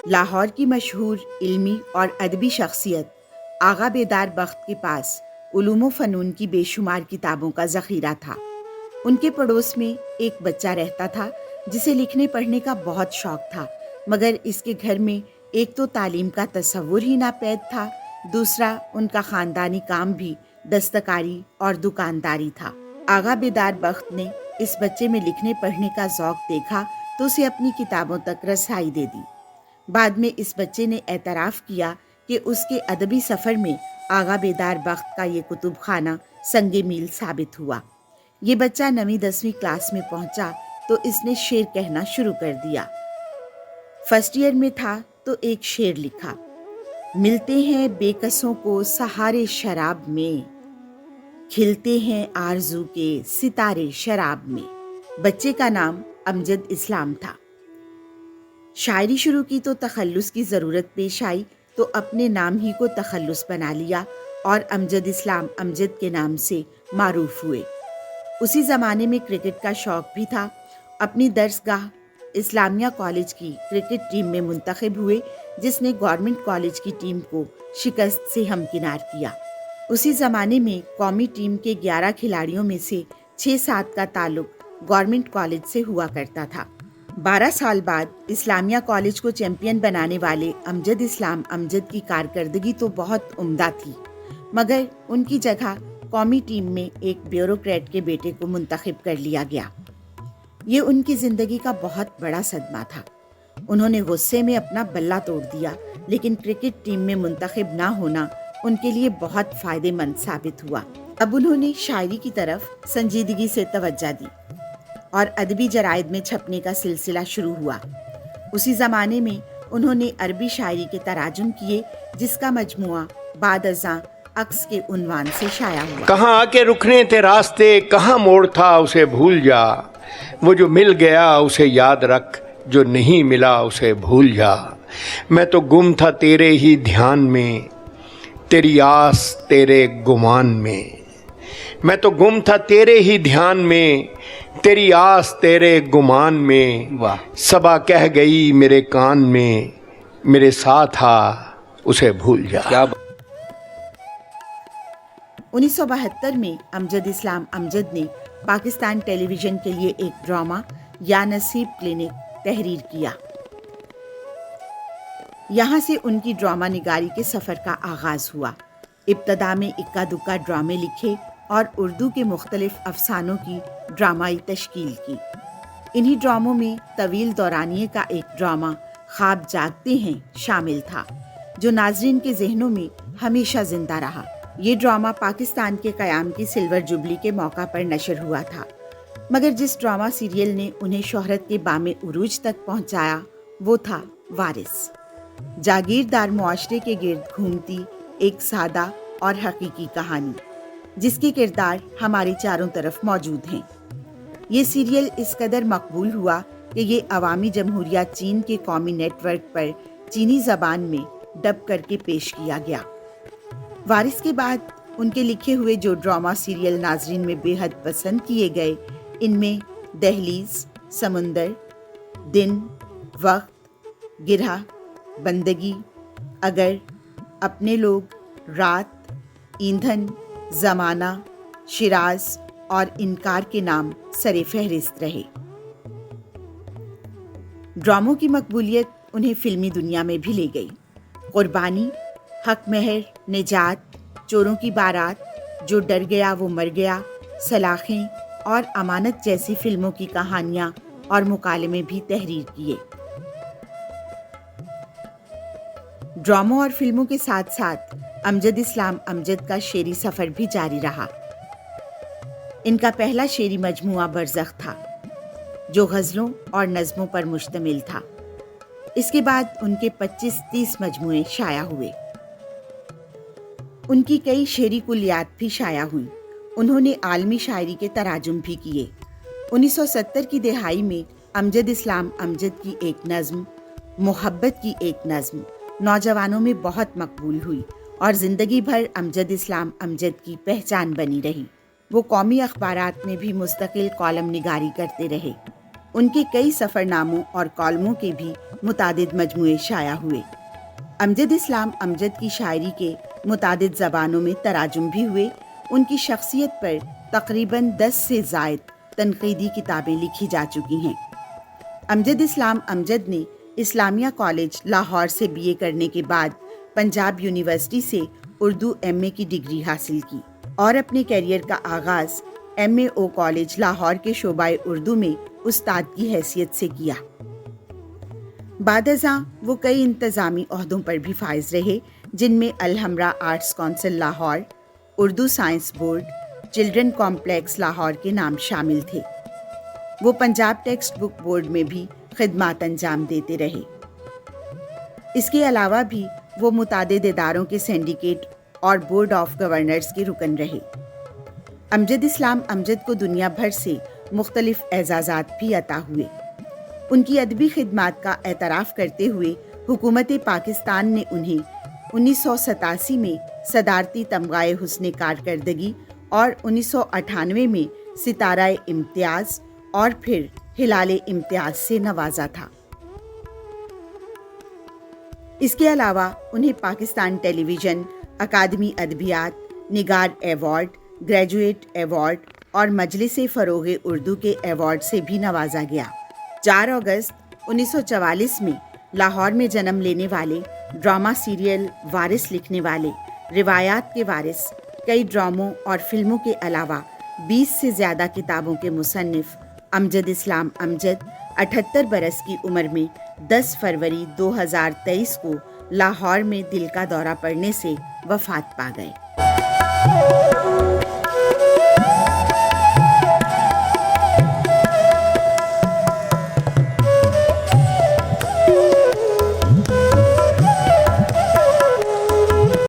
لاہور کی مشہور علمی اور ادبی شخصیت آغا بیدار بخت کے پاس علوم و فنون کی بے شمار کتابوں کا ذخیرہ تھا۔ ان کے پڑوس میں ایک بچہ رہتا تھا جسے لکھنے پڑھنے کا بہت شوق تھا، مگر اس کے گھر میں ایک تو تعلیم کا تصور ہی ناپید تھا، دوسرا ان کا خاندانی کام بھی دستکاری اور دکانداری تھا۔ آغا بیدار بخت نے اس بچے میں لکھنے پڑھنے کا ذوق دیکھا تو اسے اپنی کتابوں تک رسائی دے دی۔ بعد میں اس بچے نے اعتراف کیا کہ اس کے ادبی سفر میں آغا بیدار بخت کا یہ کتب خانہ سنگ میل ثابت ہوا۔ یہ بچہ 9ویں-10ویں کلاس میں پہنچا تو اس نے شعر کہنا شروع کر دیا۔ فرسٹ ایئر میں تھا تو ایک شعر لکھا: ملتے ہیں بے کسوں کو سہارے شراب میں، کھلتے ہیں آرزو کے ستارے شراب میں۔ بچے کا نام امجد اسلام تھا۔ شاعری شروع کی تو تخلص کی ضرورت پیش آئی تو اپنے نام ہی کو تخلص بنا لیا اور امجد اسلام امجد کے نام سے معروف ہوئے۔ اسی زمانے میں کرکٹ کا شوق بھی تھا۔ اپنی درس گاہ اسلامیہ کالج کی کرکٹ ٹیم میں منتخب ہوئے، جس نے گورنمنٹ کالج کی ٹیم کو شکست سے ہمکنار کیا۔ اسی زمانے میں قومی ٹیم کے 11 کھلاڑیوں میں سے 6-7 کا تعلق گورنمنٹ کالج سے ہوا کرتا تھا۔ 12 سال بعد اسلامیہ کالج کو چیمپئن بنانے والے امجد اسلام امجد کی کارکردگی تو بہت عمدہ تھی، مگر ان کی جگہ قومی ٹیم میں ایک بیوروکریٹ کے بیٹے کو منتخب کر لیا گیا۔ یہ ان کی زندگی کا بہت بڑا صدمہ تھا۔ انہوں نے غصے میں اپنا بلہ توڑ دیا، لیکن کرکٹ ٹیم میں منتخب نہ ہونا ان کے لیے بہت فائدہ مند ثابت ہوا۔ اب انہوں نے شاعری کی طرف سنجیدگی سے توجہ دی اور ادبی جرائد میں چھپنے کا سلسلہ شروع ہوا۔ اسی زمانے میں انہوں نے عربی شاعری کے تراجم کیے، جس کا مجموعہ بعد ازاں عکس کے عنوان سے شائع ہوا۔ کہاں آ کے رکنے تھے راستے، کہاں موڑ تھا اسے بھول جا، وہ جو مل گیا اسے یاد رکھ، جو نہیں ملا اسے بھول جا۔ میں تو گم تھا تیرے ہی دھیان میں، تیری آس تیرے گمان میں۔ میں تو گم تھا تیرے ہی دھیان میں، تیری آس تیرے گمان میں۔ صبا کہہ گئی میرے کان میں، میرے ساتھ آ اسے بھول جا۔ 1972 میں امجد اسلام امجد نے پاکستان ٹیلی ویژن کے لیے ایک ڈرامہ یا نصیب کلینک تحریر کیا۔ یہاں سے ان کی ڈرامہ نگاری کے سفر کا آغاز ہوا۔ ابتدا میں اکا دکا ڈرامے لکھے اور اردو کے مختلف افسانوں کی ڈرامائی تشکیل کی۔ انہی ڈراموں میں طویل دورانیے کا ایک ڈرامہ خواب جاگتے ہیں شامل تھا، جو ناظرین کے ذہنوں میں ہمیشہ زندہ رہا۔ یہ ڈرامہ پاکستان کے قیام کی سلور جوبلی کے موقع پر نشر ہوا تھا، مگر جس ڈرامہ سیریل نے انہیں شہرت کے بام عروج تک پہنچایا وہ تھا وارث۔ جاگیردار معاشرے کے گرد گھومتی ایک سادہ اور حقیقی کہانی، جس کے کردار ہمارے چاروں طرف موجود ہیں۔ یہ سیریل اس قدر مقبول ہوا کہ یہ عوامی جمہوریہ چین کے قومی نیٹ ورک پر چینی زبان میں ڈب کر کے پیش کیا گیا۔ وارث کے بعد ان کے لکھے ہوئے جو ڈرامہ سیریل ناظرین میں بے حد پسند کیے گئے، ان میں دہلیز، سمندر، دن، وقت، گرہ، بندگی، اگر، اپنے لوگ، رات، ایندھن، زمانہ، شیراز اور انکار کے نام سر فہرست رہے۔ ڈراموں کی مقبولیت انہیں فلمی دنیا میں بھی لے گئی۔ قربانی، حق مہر، نجات، چوروں کی بارات، جو ڈر گیا وہ مر گیا، سلاخیں اور امانت جیسی فلموں کی کہانیاں اور مکالمے بھی تحریر کیے۔ ڈراموں اور فلموں کے ساتھ ساتھ امجد اسلام امجد کا شعری سفر بھی جاری رہا۔ ان کا پہلا شعری مجموعہ برزخ تھا، جو غزلوں اور نظموں پر مشتمل تھا۔ اس کے بعد ان کے 25-30 مجموعے شائع ہوئے۔ ان کی کئی شعری کلیات بھی شائع ہوئیں۔ انہوں نے عالمی شاعری کے تراجم بھی کیے۔ 1970 کی دہائی میں امجد اسلام امجد کی ایک نظم، محبت کی ایک نظم، نوجوانوں میں بہت مقبول ہوئی اور زندگی بھر امجد اسلام امجد کی پہچان بنی رہی۔ وہ قومی اخبارات میں بھی مستقل کالم نگاری کرتے رہے۔ ان کے کئی سفرناموں اور کالموں کے بھی متعدد مجموعے شائع ہوئے۔ امجد اسلام امجد کی شاعری کے متعدد زبانوں میں تراجم بھی ہوئے۔ ان کی شخصیت پر تقریباً 10 سے زائد تنقیدی کتابیں لکھی جا چکی ہیں۔ امجد اسلام امجد نے اسلامیہ کالج لاہور سے BA کرنے کے بعد پنجاب یونیورسٹی سے اردو MA کی ڈگری حاصل کی اور اپنے کیریئر کا آغاز MAO کالج لاہور کے شعبہ اردو میں استاد کی حیثیت سے کیا۔ بعد ازاں وہ کئی انتظامی عہدوں پر بھی فائز رہے، جن میں Alhamra arts council Lahore, Urdu science board, children complex Lahore کے نام شامل تھے۔ وہ پنجاب ٹیکسٹ بک بورڈ میں بھی خدمات انجام دیتے رہے۔ اس کے علاوہ بھی وہ متعدد اداروں کے سینڈیکیٹ اور بورڈ آف گورنرز کے رکن رہے۔ امجد اسلام امجد کو دنیا بھر سے مختلف اعزازات بھی عطا ہوئے۔ ان کی ادبی خدمات کا اعتراف کرتے ہوئے حکومت پاکستان نے انہیں 1987 میں صدارتی تمغہ حسن کارکردگی اور 1998 میں ستارہ امتیاز اور پھر ہلال امتیاز سے نوازا تھا۔ اس کے علاوہ انہیں پاکستان ٹیلی ویژن، اکادمی ادبیات، نگار ایوارڈ، گریجویٹ ایوارڈ اور مجلس فروغ اردو کے ایوارڈ سے بھی نوازا گیا۔ 4 اگست 1944 میں لاہور میں جنم لینے والے ڈرامہ سیریل وارث لکھنے والے، روایات کے وارث، کئی ڈراموں اور فلموں کے علاوہ 20 سے زیادہ کتابوں کے مصنف امجد اسلام امجد 78 برس کی عمر میں 10 فروری 2023 کو لاہور میں دل کا دورہ پڑنے سے وفات پا گئے۔